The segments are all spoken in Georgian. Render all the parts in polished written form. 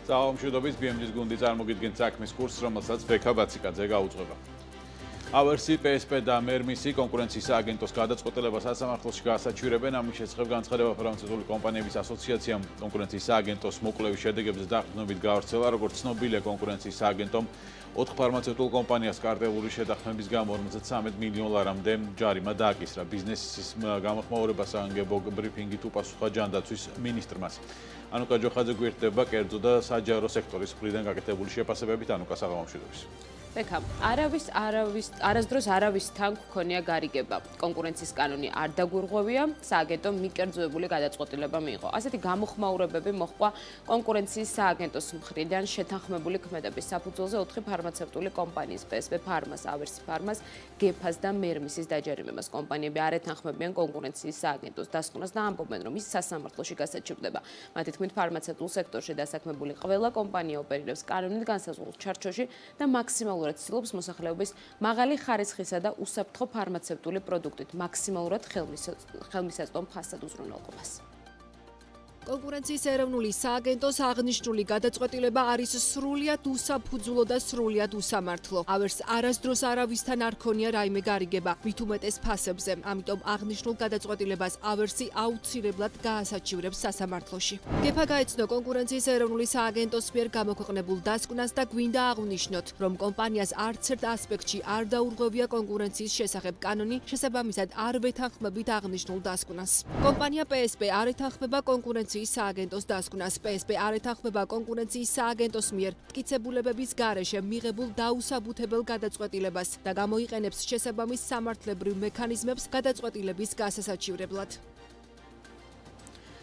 Საომშვიდობის BMG-ის გუნდი წარმოგიდგენთ საქმის კურსს, რომელსაც ბექა ბაციკაძე გაუძღვება. ავერსი PSP და მერმისი კონკურენციის სააგენტოს გადაწყვეტილებას სასამართლოში გაასაჩივრებენ. ამის შესახებ განცხადება ფარმაცევტული კომპანიების ასოციაციამ კონკურენციის სააგენტოს მოკვლევის შედეგებზე დაყრდნობით გავრცელა, როგორც ცნობილია კონკურენციის სააგენტომ 4 ფარმაცევტულ კომპანიას კარტელური შეთანხმების გამო 53 მილიონ ლარამდე ჯარიმა დააკისრა. ბიზნესის გამოხმაურებას აანგებო ბრიფინგით უპასუხა ჯანდაცვის მინისტრმა. ანუკა ჯოხაძე გვერდება კერძო და საჯარო სექტორის მხრიდან გაკეთებული შეფასებებით. ანუკა, საღამომშვიდობის. ბექა, არასდროს არავის თან გქონია გარიგება. კონკურენციის კანონი არ დაგურღვევია, სააგენტომ მიკერძოებული გადაწყვეტილება მიიღო. ასეთი გამოხმაურებები მოჰყვა კონკურენციის სააგენტოს მხრიდან შეთანხმებული ქმედების საფუძველზე 4 ფარმაცევტული კომპანიის PSP ფარმას, ავერსი ფარმას, გეფას და მერმისის დაჯერიმებას. კომპანიები არ ეთანხმებიან კონკურენციის სააგენტოს დასკვნას და ამბობენ, რომ ის სასამართლოში გასაჩივრდება. მათი თქმით, ფარმაცევტულ სექტორში დასაქმებული ყველა კომპანია ოპერირებს კანონით განსაზღვრულ ჩარჩოში და მაქსიმალურად ცდილობს მოსახლეობის მაღალი ხარისხისა და უსაფრთხო ფარმაცევტული პროდუქტით მაქსიმალურად ხელმისაწვდომ ფასად უზრუნველყოფას. კონკურენციის ეროვნული სააგენტოს აღნიშნული გადაწყვეტილება არის სრულიად უსაფუძვლო და სრულიად უსამართლო. ავერს არასდროს არავისთან არ ქონია რაიმე გარიგება, მით უმეტეს ფასებზე. ამიტომ აღნიშნულ გადაწყვეტილებას ავერსი აუცილებლად გაასაჩივრებს სასამართლოში. გეფა გაეცნო კონკურენციის ეროვნული სააგენტოს მიერ გამოქვეყნებულ დასკვნას და გვინდა აღვნიშნოთ, რომ კომპანიას არც ერთ ასპექტში არ დაურღვევია კონკურენციის შესახებ კანონი, შესაბამისად არ ვეთანხმებით აღნიშნულ დასკვნას. კომპანია PSP არ ეთანხმება კონკურენციის სააგენტოს დასკვნას. PSP არ ეთანხმება კონკურენციის სააგენტოს მიერ მტკიცებულებების გარეშე მიღებულ დაუსაბუთებელ გადაწყვეტილებას და გამოიყენებს შესაბამის სამართლებრივ მექანიზმებს გადაწყვეტილების გასასაჩივრებლად.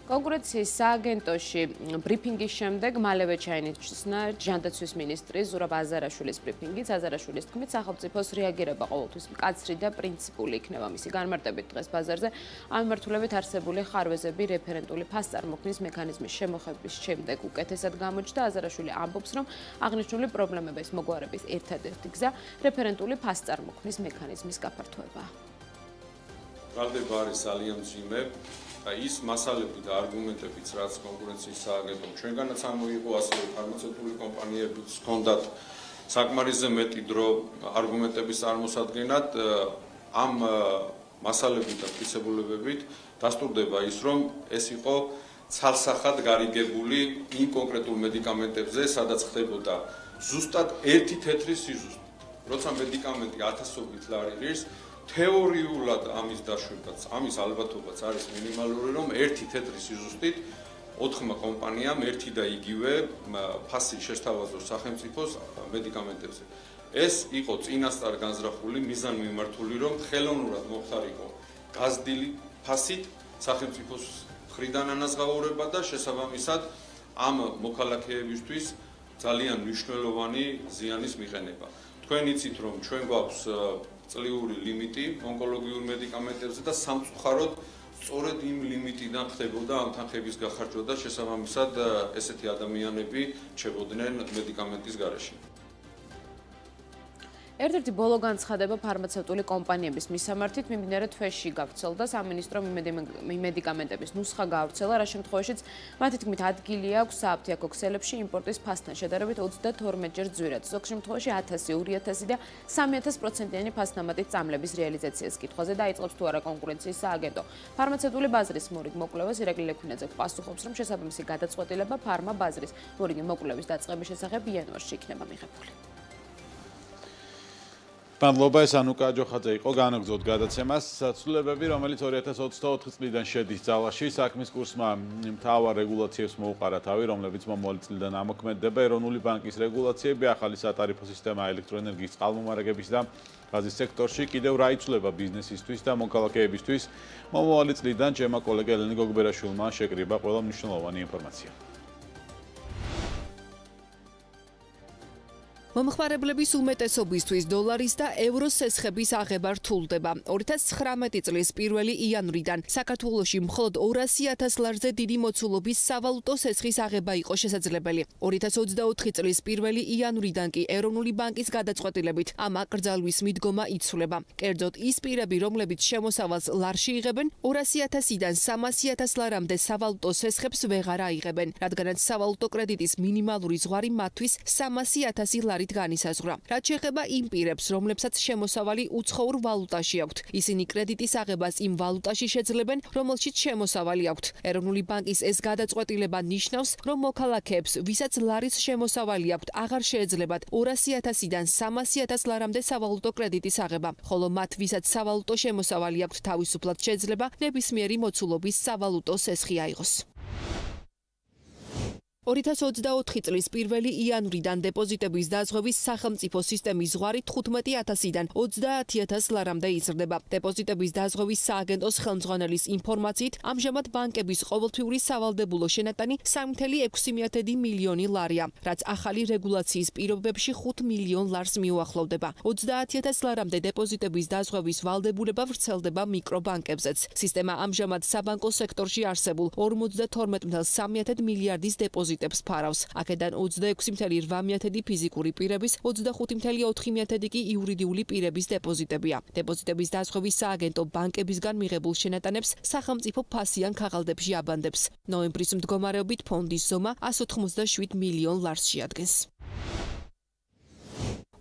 კონკურენციის სააგენტოში ბრიფინგის შემდეგ მალევე ჩაინაცვლა ჯანდაცვის მინისტრი ზურაბ აზარაშვილის ბრიფინგიც. აზარაშვილის თქმით, სახელმწიფოს რეაგირება ყოველთვის მკაცრი და პრინციპული იქნება. მისი განმარტებით დღეს ბაზარზე ამ მიმართულებით არსებული ხარვეზები რეფერენტული ფასწარმოქმნის მექანიზმის შემოხების შემდეგ უკეთესად გამოჩნდა. აზარაშვილი ამბობს, რომ აღნიშნული პრობლემების მოგვარების ერთადერთი გზა რეფერენტული ფასწარმოქმნის მექანიზმის გაფართოებაა. ბრალდება არის ძალიან მძიმე. ის მასალები და არგუმენტებიც, რაც კონკურენციის სააგენტომ ჩვენგანაც ამოიღო, ასევე ფარმაცევტული კომპანიებიც ჰქონდათ საკმარისზე მეტი დრო არგუმენტების წარმოსადგენად, ამ მასალებით და მტკიცებულებებით დასტურდება ის, რომ ეს იყო ცალსახად გარიგებული იმ კონკრეტულ მედიკამენტებზე, სადაც ხდებოდა ზუსტად ერთი თეთრი სიზუსტე. როცა მედიკამენტი 1000-ობით ლარი ღირს, თეორიულად ამის დაშვებაც, ამის ალბათობაც არის მინიმალური, რომ ერთი თეთრი სიზუსტით 4 კომპანიამ ერთი და იგივე ფასი შესთავაზოს სახელმწიფოს მედიკამენტებზე. ეს იყო წინასწარ განზრახული მიზანმიმართული, რომ ხელოვნურად მოხდარიყო გაზრდილი ფასით სახელმწიფოს მხრიდან ანაზღაურება და შესაბამისად ამ მოქალაქეებისთვის ძალიან მნიშვნელოვანი ზიანის მიყენება. თქვენ იცით, რომ ჩვენ გვაქვს წლიური ლიმიტი ონკოლოგიურ მედიკამენტებზე და სამწუხაროდ სწორედ იმ ლიმიტიდან ხდებოდა ამ თანხების გახარჯვა და შესაბამისად ესეთი ადამიანები რჩებოდნენ მედიკამენტის გარეშე. ერთ-ერთი ბოლო განცხადება ფარმაცევტული კომპანიების მისამართით მიმდინარე თვეში გავრცელდა. სამინისტრო მედიკამენტების ნუსხა გავრცელა, რა შემთხვევაშიც მათი თქმით ადგილი აქვს სააფთიაქო ქსელებში იმპორტის ფასთან შედარებით 32-ჯერ ძვირად. ზოგ შემთხვევაში 1000, 2000 და 3000%-იანი ფასნამატით წამლების რეალიზაციას კითხვაზე დაიწყებს თუ არა კონკურენციის სააგენტო. ფარმაცევტული ბაზრის მორიგ მოკვლევას ირაკლი ლექვინაძე პასუხობს, რომ შესაბამისი გადაწყვეტილება ფარმა ბაზრის მორიგი მოკვლევის დაწყების შესახებ იანვარში იქნება მიღებული. მადლობა, ეს ანუკა ჯოხაძე იყო, განაგრძოთ გადაცემას. ცვლილებები, რომელიც 2024 წლიდან შედის ძალაში, საქმის კურსმა მთავარ რეგულაციებს მოუყარა თავი, რომლებიც მომავალი წლიდან ამოქმედდება. ეროვნული ბანკის რეგულაციები, ახალი სატარიფო სისტემა ელექტროენერგიის წყალმომარაგების და გაზის სექტორში კიდევ რა იცვლება ბიზნესისთვის და მოქალაქეებისთვის. მომავალი წლიდან ჩემმა კოლეგა ელენე გოგბერაშვილმა შეკრიბა ყველა მნიშვნელოვანი ინფორმაცია. მომხმარებლების უმეტესობისთვის დოლარის და ევროს სესხების აღება რთულდება. 2019 წლის 1 იანვრიდან საქართველოში მხოლოდ 200,000 ლარზე დიდი მოცულობის სავალუტო სესხის აღება იყო შესაძლებელი. 2024 წლის 1 იანვრიდან კი ეროვნული ბანკის გადაწყვეტილებით ამ აკრძალვის მიდგომა იცვლება. კერძოდ ის პირები, რომლებიც შემოსავალს ლარში იღებენ, 200,000-დან 300,000 ლარამდე სავალუტო სესხებს ვეღარ აიღებენ, რადგანაც სავალუტო კრედიტის მინიმალური ზღვარი მათთვის 300,000 ლარი განისაზღვრა. რაც შეეხება იმ პირებს, რომლებსაც შემოსავალი უცხოურ ვალუტაში აქვთ, ისინი კრედიტის აღებას იმ ვალუტაში შეძლებენ, რომელშიც შემოსავალი აქვთ. ეროვნული ბანკის ეს გადაწყვეტილება ნიშნავს, რომ მოქალაქეებს, ვისაც ლარის შემოსავალი აქვთ, აღარ შეეძლებათ 200,000-დან 300,000 ლარამდე სავალუტო კრედიტის აღება, ხოლო მათ, ვისაც სავალუტო შემოსავალი აქვთ, თავისუფლად შეძლება ნებისმიერი მოცულობის სავალუტო სესხი აიღოს. 2024 წლის 1 იანვრიდან დეპოზიტების დაზღვევის სახელმწიფო სისტემის ზღვარი 15,000-დან 30,000 ლარამდე იზრდება. დეპოზიტების დაზღვევის სააგენტოს ხელმძღვანელის ინფორმაციით, ამჟამად ბანკების ყოველთვიური სავალდებულო შენატანი 3,6 მილიონი ლარია, რაც ახალი რეგულაციის პირობებში 5 მილიონ ლარს მიუახლოვდება. 30,000 ლარამდე დეპოზიტების დაზღვევის ვალდებულება ვრცელდება მიკრობანკებზეც. სისტემა ამჟამად საბანკო სექტორში არსებულ 52,3 მილიარდის დეპოზიტებს ფარავს. აქედან 26,8 ფიზიკური პირების, 25,4 კი იურიდიული პირების დეპოზიტებია. დეპოზიტების დაზღვევის სააგენტო ბანკებისგან მიღებულ შენატანებს სახელმწიფო ფასიან ქაღალდებში აბანდებს. ნოემბრის მდგომარეობით ფონდის ზომა 187 მილიონ ლარს შეადგენს.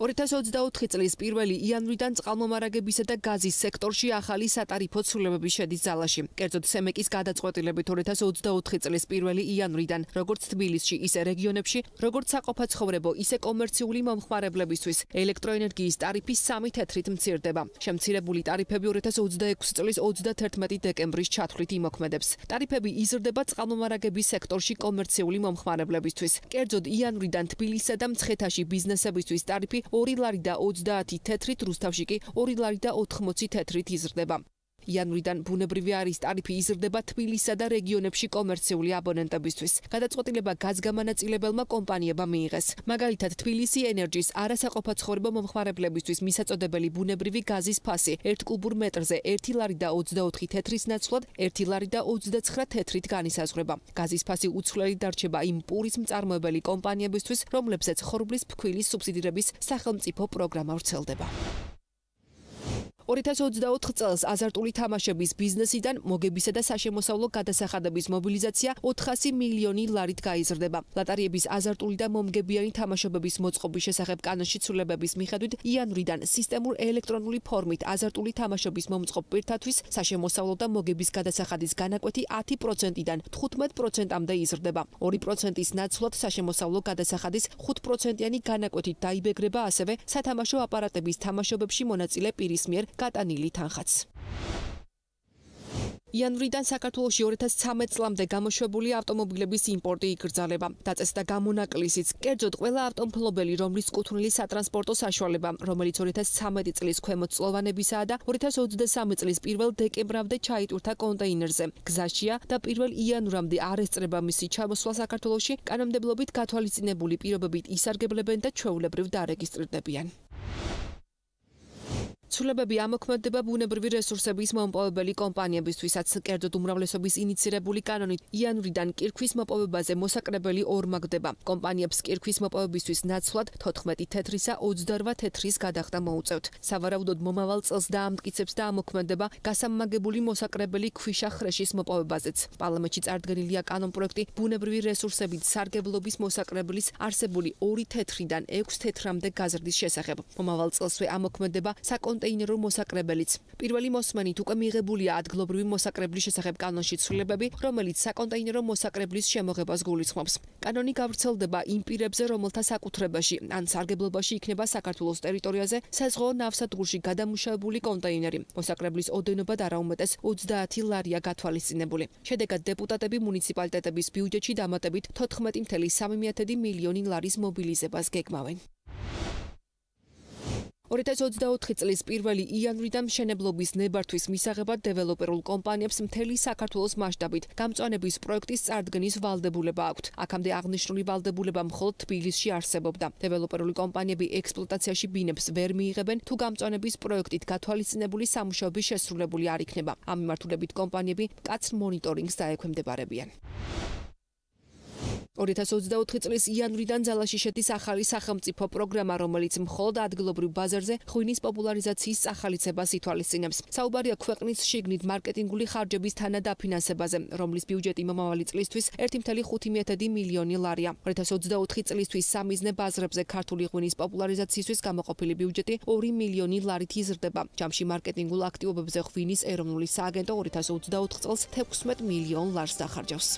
2024 წლის 1 იანვრიდან წყალმომარაგებისა და გაზის სექტორში ახალი სატარიფო ცვლილებები შედის ძალაში. კერძოდ სემეკის გადაწყვეტილებით 2024 წლის 1 იანვრიდან როგორც თბილისში, ისე რეგიონებში, როგორც საყოფაცხოვრებო, ისე კომერციული მომხმარებლებისთვის ელექტროენერგიის ტარიფი 3 თეთრით მცირდება. შემცირებული ტარიფები 2026 წლის 31 დეკემბრის ჩათვლით იმოქმედებს. ტარიფები იზრდება წყალმომარაგების სექტორში კომერციული მომხმარებლებისთვის. კერძოდ იანვრიდან თბილისსა და მცხეთაში ბიზნესებისთვის ტარიფი 2 ლარი და 30 თეთრით, რუსთავში კი 2 ლარი და 80 თეთრით იზრდება. იანვრიდან ბუნებრივი არის ტარიფი იზრდება თბილისსა და რეგიონებში კომერციული აბონენტებისთვის. გადაწყვეტილება გაზგამანაწილებელმა კომპანიებმა მიიღეს. მაგალითად, თბილისი ენერჯის არასაყოფაცხოვრებო მომხმარებლებისთვის მისაწოდებელი ბუნებრივი გაზის ფასი 1 კუბურ მეტრზე 1 ლარი და 24 თეთრის ნაცვლად 1 ლარი და 29 თეთრით განისაზღვრება. გაზის ფასი უცვლელი დარჩება იმ პურის მწარმოებელი კომპანიებისთვის, რომლებზეც ხორბლის ფქვილის სუბსიდირების სახელმწიფო პროგრამა ვრცელდება. 2024 წელს აზარტული თამაშების ბიზნესიდან მოგებისა და საშემოსავლო გადასახადების მობილიზაცია 400 მილიონი ლარით გაიზრდება. ლოტარიების აზარტული და მომგებიანი თამაშობების მოწყობის შესახებ კანონში ცვლილებების მიხედვით იანვრიდან სისტემურ ელექტრონული ფორმით აზარტული თამაშობის მომწყობ პირთათვის საშემოსავლო და მოგების გადასახადის განაკვეთი 10%-დან 15%-მდე იზრდება. 2%-ის ნაცვლად საშემოსავლო გადასახადის 5%-იანი განაკვეთით დაიბეგრება ასევე სათამაშო აპარატების თამაშობებში მონაწილე პირის მიერ გატანილი თანხაც. იანვრიდან საქართველოში 2013 წლამდე გამოშვებული ავტომობილების იმპორტი იკრძალება. დაწესდა გამონაკლისიც, კერძოდ ყველა ავტომფლობელი, რომლის კუთვნილი სატრანსპორტო საშუალება, რომელიც 2013 წლის ქვემოწლოვანებისაა და 2023 წლის 1 დეკემბრამდე ჩაიტვირთა კონტეინერზე. გზაშია და 1 იანვრამდე არ ესწრება მისი ჩამოსვლა საქართველოში, კანონმდებლობით გათვალისწინებული პირობებით ისარგებლებენ და ჩვეულებრივ დარეგისტრირდებიან. ცვლილებები ამოქმედება ბუნებრივი რესურსების მომპოვებელი კომპანიებისთვისაც, კერძოდ უმრავლესობის ინიცირებული კანონით იანვრიდან კირქვის მოპოვებაზე მოსაკრებელი ორმაგდება. კომპანიებს კირქვის მოპოვებისთვის ნაცვლად 14 თეთრისა 28 თეთრის გადახდა მოუწევთ. სავარაუდოდ მომავალ წელს დაამტკიცებს და ამოქმედება გასამმაგებული მოსაკრებელი ქვიშა-ხრეშის მოპოვებაზეც. პარლამენტში წარდგენილია კანონპროექტი ბუნებრივი რესურსებით სარგებლობის მოსაკრებლის არსებული 2 თეთრიდან 6 თეთრამდე გაზრდის შესახებ. მომავალ წელსვე ამოქმედება საკონტეინერო მოსაკრებელიც. პირველი მოსმენით უკვე მიღებულია ადგილობრივი მოსაკრებლის შესახებ კანონში ცვლილებები, რომელიც საკონტეინერო მოსაკრებლის შემოღებას გულისხმობს. კანონი გავრცელდება იმ პირებზე, რომელთა საკუთრებაში ან სარგებლობაში იქნება საქართველოს ტერიტორიაზე საზღვაო ნავსადგურში გადამუშავებული კონტეინერი. მოსაკრებლის ოდენობა და არაუმეტეს 30 ლარია გათვალისწინებული. შედეგად დეპუტატები მუნიციპალიტეტების ბიუჯეტში დამატებით 14,3 მილიონი ლარის მობილიზებას გეგმავენ. 2024 წლის 1 იანვრიდან მშენებლობის ნებართვის მისაღებად დეველოპერულ კომპანიებს მთელი საქართველოს მასშტაბით გამწვანების პროექტის წარდგენის ვალდებულება აქვთ. აქამდე აღნიშნული ვალდებულება მხოლოდ თბილისში არსებობდა. დეველოპერული კომპანიები ექსპლუატაციაში ბინებს ვერ მიიღებენ, თუ გამწვანების პროექტით გათვალისწინებული სამუშაოები შესრულებული არ იქნება. ამ მიმართულებით კომპანიები მკაცრ მონიტორინგს დაექვემდებარებიან. 2024 წლის იანვრიდან ძალაში შედის ახალი სახელმწიფო პროგრამა, რომელიც მხოლოდ ადგილობრივ ბაზარზე ღვინის პოპულარიზაციის წახალისებას ითვალისწინებს. საუბარია ქვეყნის შიგნით მარკეტინგული ხარჯების თანადაფინანსებაზე, რომლის ბიუჯეტი მომავალი წლისთვის 1,5 მილიონი ლარია. 2024 წლისთვის სამიზნე ბაზრებზე ქართული ღვინის პოპულარიზაციისთვის გამოყოფილი ბიუჯეტი 2 მილიონი ლარით იზრდება. ჯამში მარკეტინგულ აქტივობებზე ღვინის ეროვნული სააგენტო 2024 წელს 16 მილიონ ლარს დახარჯავს.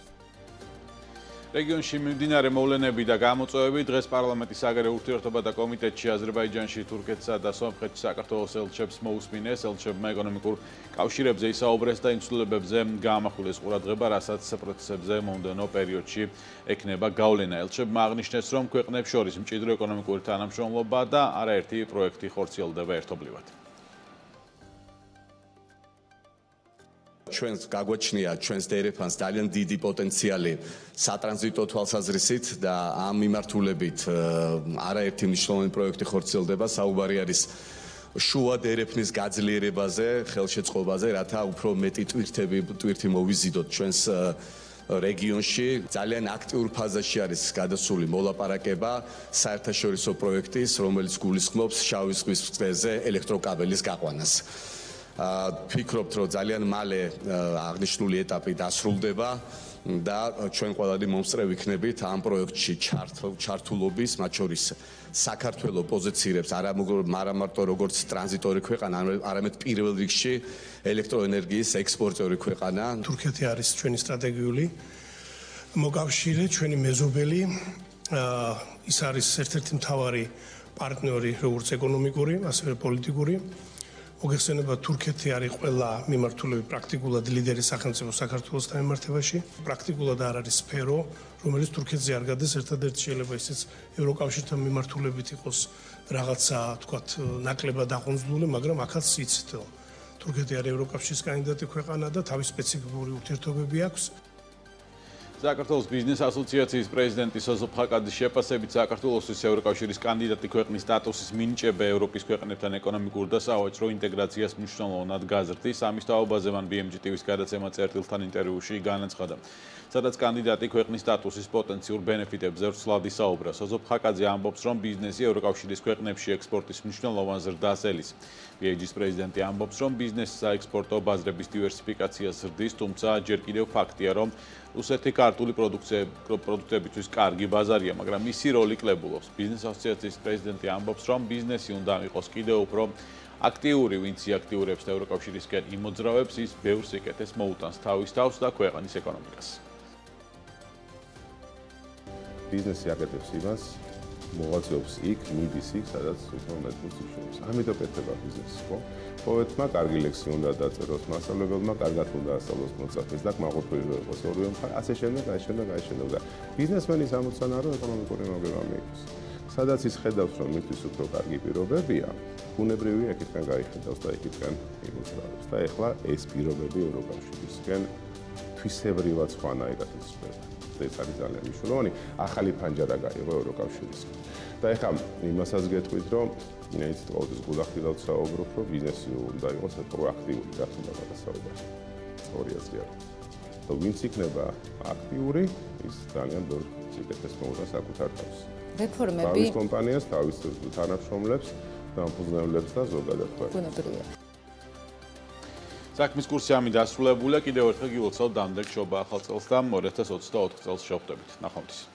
რეგიონში მიმდინარე მოვლენები და გამოწვევები დღეს პარლამენტის საგარეო ურთიერთობათა კომიტეტში აზერბაიჯანში, თურქეთსა და სომხეთში საქართველოს ელჩებს მოусმინეს. ელჩებმა ეკონომიკურ კავშირებზე ისაუბრეს და იმ ცვლილებებზე გაამახვილეს ყურადღება, რასაც პროცესებზე მომდევნო პერიოდში ექნება გავლენა. ელჩებმა აღნიშნეს, რომ ქვეყნებს შორის მჭიდრო ეკონომიკური თანამშრომლობა და არაერთი პროექტი ხორციელდება ერთობლივად. ჩვენს გაგვაჩნია ჩვენს დერეფანს ძალიან დიდი პოტენციალი სატრანზიტო თვალსაზრისით და ამ მიმართულებით არაერთი მნიშვნელოვანი პროექტი ხორციელდება. საუბარი არის შუა დერეფნის გაძლიერებაზე, ხელშეწყობაზე, რათა უფრო მეტი ტვირთი მოვიზიდოთ ჩვენს რეგიონში. ძალიან აქტიურ ფაზაში არის გადასული მოლაპარაკება საერთაშორისო პროექტის, რომელიც გულისხმობს შავი ზღვის წყლზე ელექტროკაბელის გაყვანას. ფიქრობთ, რომ ძალიან მალე აღნიშნული ეტაპი დასრულდება და ჩვენ ყველანი მომსწრე ვიქნებით ამ პროექტში ჩართულობის, მათ შორის საქართველოს პოზიციებს არა მარტო როგორც ტრანზიტორი ქვეყანა, არამედ პირველ რიგში ელექტროენერგიის ექსპორტიორი ქვეყანა. თურქეთი არის ჩვენი სტრატეგიული მოკავშირე, ჩვენი მეზობელი. ის არის ერთ-ერთი მთავარი პარტნიორი, როგორც ეკონომიკური, ასევე პოლიტიკური. მოგეხსენება, თურქეთი არის ყველა მიმართულებით პრაქტიკულად ლიდერი სახელმწიფო საქართველოსთან მიმართებაში. პრაქტიკულად არ არის სფერო, რომელიც თურქეთზე არ გადეს. ერთადერთი შეიძლება ისიც ევროკავშირთან მიმართულებით იყოს რაღაცა, თქვათ, ნაკლებად დახონձლული, მაგრამ აქაც იცით, თურქეთი არის ევროკავშირის კანდიდატი ქვეყანა და თავის სპეციფიკური ურთიერთობები აქვს. საქართველოს ბიზნეს ასოციაციის პრეზიდენტი სოზოფ ხაკაძის შეფასებით საქართველოსთვის ევროკავშირის კანდიდატი ქვეყნის სტატუსის მინიჭება ევროპის ქვეყნებთან ეკონომიკურ და სავაჭრო ინტეგრაციას მნიშვნელოვნად გაზრდის. ამის თაობაზე მან BMG TV-ს გადაცემა წერტილთან ინტერვიუში განაცხადა, სადაც კანდიდატი ქვეყნის სტატუსის პოტენციურ ბენეფიტებზე ვრცლად ისაუბრა. სოზოფ ხაკაძე ამბობს, რომ ბიზნესი ევროკავშირის ქვეყნებში ექსპორტის მნიშვნელოვან ზრდას ელის. BMG-ის პრეზიდენტი ამბობს, რომ ბიზნესის საექსპორტო ბაზრების დივერსიფიკაცია ზრდის, თუმცა ჯერ კიდევ ფაქტია, რომ რუსეთი ქართული პროდუქტებისთვის კარგი ბაზარია, მაგრამ მისი როლი კლებულობს. ბიზნეს ასოციაციის პრეზიდენტი ამბობს, რომ ბიზნესი უნდა იყოს კიდევ უფრო აქტიური, ვინც აქტიურებს და ევროკავშირისკენ იმოძრავებს, ის ბევრ სიკეთეს მოუტანს თავის თავს და ქვეყნის ეკონომიკას. ბიზნესი აკეთებს იმას, მოღვაწეობს იქ, მიდის იქ, სადაც უფრო მეტ ფულს იშოვებს. ამიტომ პეთება ბიზნესს, ხო? პოეტმა კარგი ლექსი უნდა დაწეროს, მასწავლებელმა კარგად უნდა ასწავლოს მოწაფეს და კმაყოფილი იყოს ორივე მხარე. ასე შემდეგ და ბიზნესმენის ამოცანა რომ ეკონომიკური მოგება მიიღოს. სადაც ის ხედავს, რომ მისთვის უფრო კარგი პირობებია, ბუნებრივია იქიდან გაიხედავს და იქიდან იმოძრავებს. და ეხლა ეს პირობები ევროკავშირისკენ თვისებრივად სხვანაირად იცვლება. ეს არის ძალიან მნიშვნელოვანი. ახალი ფანჯარა გაიღო ევროკავშირისკენ. და ეხლა იმასაც გეტყვით, რომ ის ყოველთვის გულახდილად საუბრობ, რომ ბიზნესი უნდა იყოს პროაქტიული, რაც უნდა გადასაუბარი. ორი აზრი აქვს. და ვინც იქნება აქტიური, ის ძალიან ბევრ სიკეთეს მოუტანს საკუთარ თავს. რეფორმები თავის კომპანიას, თავის თანამშრომლებს, დამფუძნებლებს და ზოგადად ბუნებრივია. საქმის კურსი ამით დასრულებულია. კიდევ ერთხელ გილოცავთ დამდეგ შობა ახალ წელს და 2024 წელს შევხვდებით. ნახვამდის.